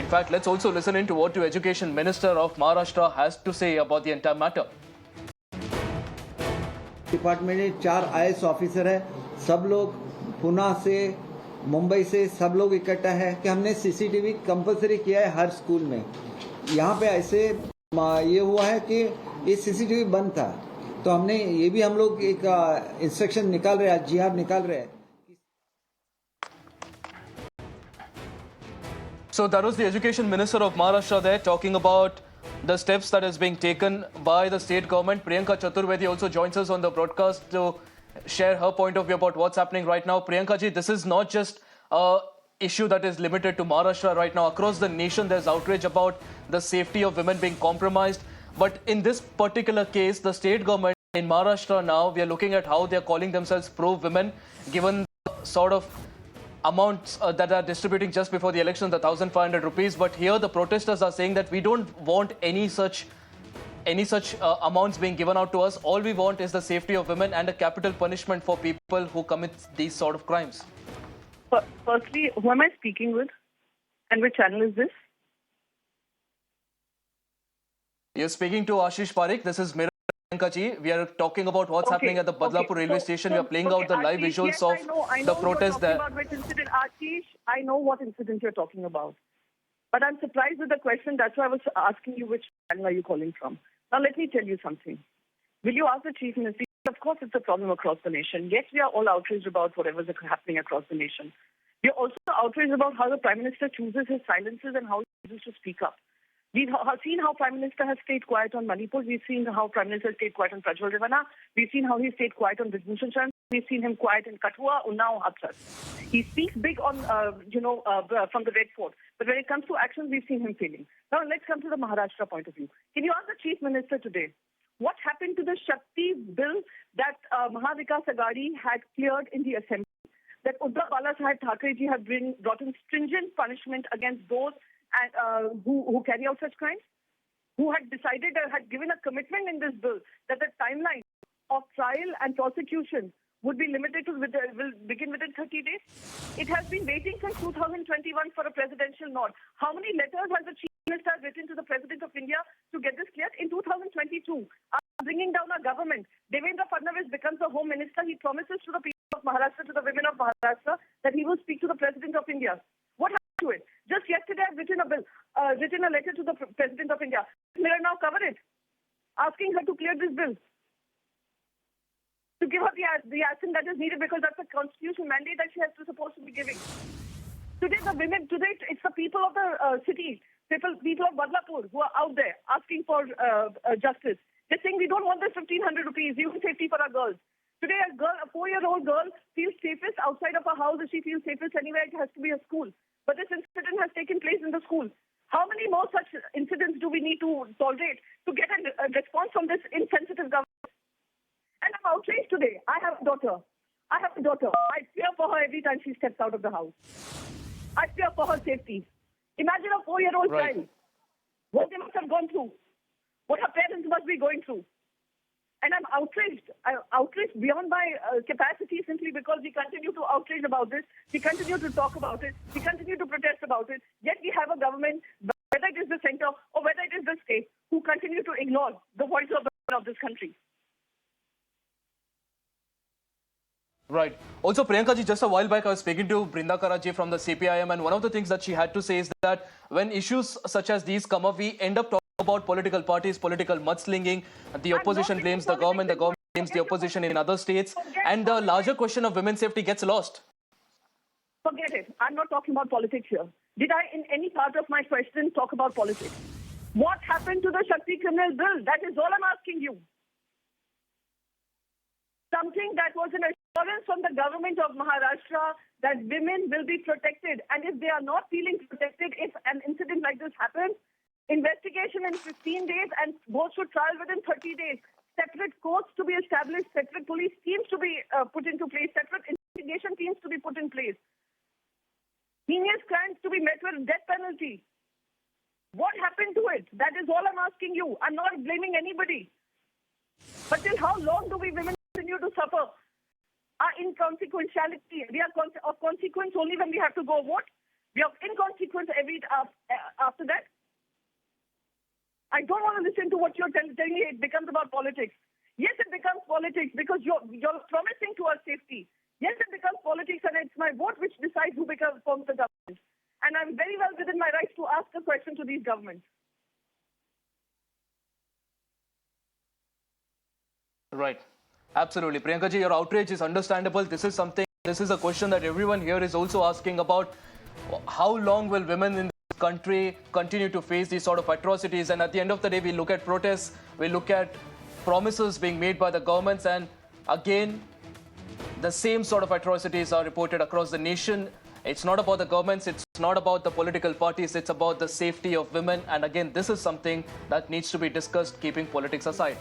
In fact, let's also listen in to what the Education Minister of Maharashtra has to say about the entire matter. Department में 4 IAS officer है, सब लोग पुणे से मुंबई से सब लोग इकट्ठा है कि हमने सीसीटीवी कंपलसरी किया है हर स्कूल में। यहाँ पे ऐसे ये हुआ है कि ये सीसीटीवी बंद था, तो हमने ये भी हम लोग एक इंस्ट्रक्शन निकाल रहे हैं, GR निकाल रहे हैं। So that was the Education Minister of Maharashtra there talking about the steps that is being taken by the state government. Priyanka Chaturvedi also joins us on the broadcast to share her point of view about what's happening right now. Priyanka ji, this is not just a issue that is limited to Maharashtra right now. Across the nation, there's outrage about the safety of women being compromised. But in this particular case, the state government in Maharashtra now, we are looking at how they're calling themselves pro-women, given the sort of amounts that are distributing just before the election, the 1,500 rupees. But here the protesters are saying that we don't want any such amounts being given out to us. All we want is the safety of women and a capital punishment for people who commit these sort of crimes. Firstly, who am I speaking with? And which channel is this? You're speaking to Ashish Parekh. This is Priyanka ji. We are talking about what's happening at the Badlapur Railway Station. We are playing out the live visuals of the protest there. About which incident, Ashish, I know what incident you're talking about. But I'm surprised with the question. That's why I was asking you which channel are you calling from. Now, let me tell you something. Will you ask the Chief Minister? Of course, it's a problem across the nation. Yes, we are all outraged about whatever's happening across the nation. We are also outraged about how the Prime Minister chooses his silences and how he chooses to speak up. We've seen how Prime Minister has stayed quiet on Manipur. We've seen how Prime Minister has stayed quiet on Prajwal Devana. We've seen how he stayed quiet on Vibhushan Chan. We've seen him quiet in Kathua, Unnao, Hathras. He speaks big on, from the Red Fort. But when it comes to actions, we've seen him failing. Now, let's come to the Maharashtra point of view. Can you ask the Chief Minister today, what happened to the Shakti bill that Maha had cleared in the Assembly? That Uddhav Balasaheb Thackeray ji have brought in stringent punishment against those who carry out such crimes? Who had decided or had given a commitment in this bill that the timeline of trial and prosecution would be limited to, will begin within 30 days? It has been waiting since 2021 for a presidential nod. How many letters has the Chief Minister written to the President of India to get this cleared? In 2022, after bringing down our government, Devendra Fadnavis becomes the Home Minister. He promises to the people of Maharashtra, to the women of Maharashtra, that he will speak to the President of India. What happened to it? Just yesterday, I've written a letter to the President of India. Mirror now cover it, asking her to clear this bill, to give her the action that is needed, because that's a constitutional mandate that she has to supposed to be giving. Today, it's the people of the city, people of Badlapur who are out there asking for justice. They're saying we don't want this 1,500 rupees, even safety for our girls. Today, a 4-year-old girl feels safest outside of her house. If she feels safest anywhere, it has to be a school. But this incident has taken place in the school. How many more such incidents do we need to tolerate to get a response from this insensitive government? And I'm outraged today. I have a daughter. I fear for her every time she steps out of the house. I fear for her safety. Imagine a 4-year-old child. What they must have gone through. What her parents must be going through. And I'm outraged. I'm outraged beyond my capacity, simply because we continue to outrage about this. We continue to talk about it. We continue to protest about it. Yet we have a government, whether it is the center or whether it is the state, who continue to ignore the voice of this country. Right. Also, Priyanka ji, just a while back, I was speaking to Brinda Karaji from the CPIM, and one of the things that she had to say is that when issues such as these come up, we end up talking about political parties, political mudslinging. The opposition blames the government blames the opposition in other states, and the larger question of women's safety gets lost. Forget it. I'm not talking about politics here. Did I, in any part of my question, talk about politics? What happened to the Shakti criminal bill? That is all I'm asking you. Something that was an assurance from the government of Maharashtra that women will be protected. And if they are not feeling protected, if an incident like this happens, investigation in 15 days and goes to trial within 30 days. Separate courts to be established, separate police teams to be put into place, separate investigation teams to be put in place. Heinous crimes to be met with death penalty. What happened to it? That is all I'm asking you. I'm not blaming anybody. But till how long do we women continue to suffer our inconsequentiality? We are of consequence only when we have to go vote. We are inconsequent after that. I don't want to listen to what you're telling me. It becomes about politics. Yes, it becomes politics because you're promising to us safety. Yes, it becomes politics, and it's my vote which decides who forms the government. And I'm very well within my rights to ask a question to these governments. Right. Absolutely. Priyanka ji, your outrage is understandable. This is a question that everyone here is also asking about. How long will women in this country continue to face these sort of atrocities? And at the end of the day, we look at protests, we look at promises being made by the governments, and again, the same sort of atrocities are reported across the nation. It's not about the governments, it's not about the political parties, it's about the safety of women. And again, this is something that needs to be discussed, keeping politics aside.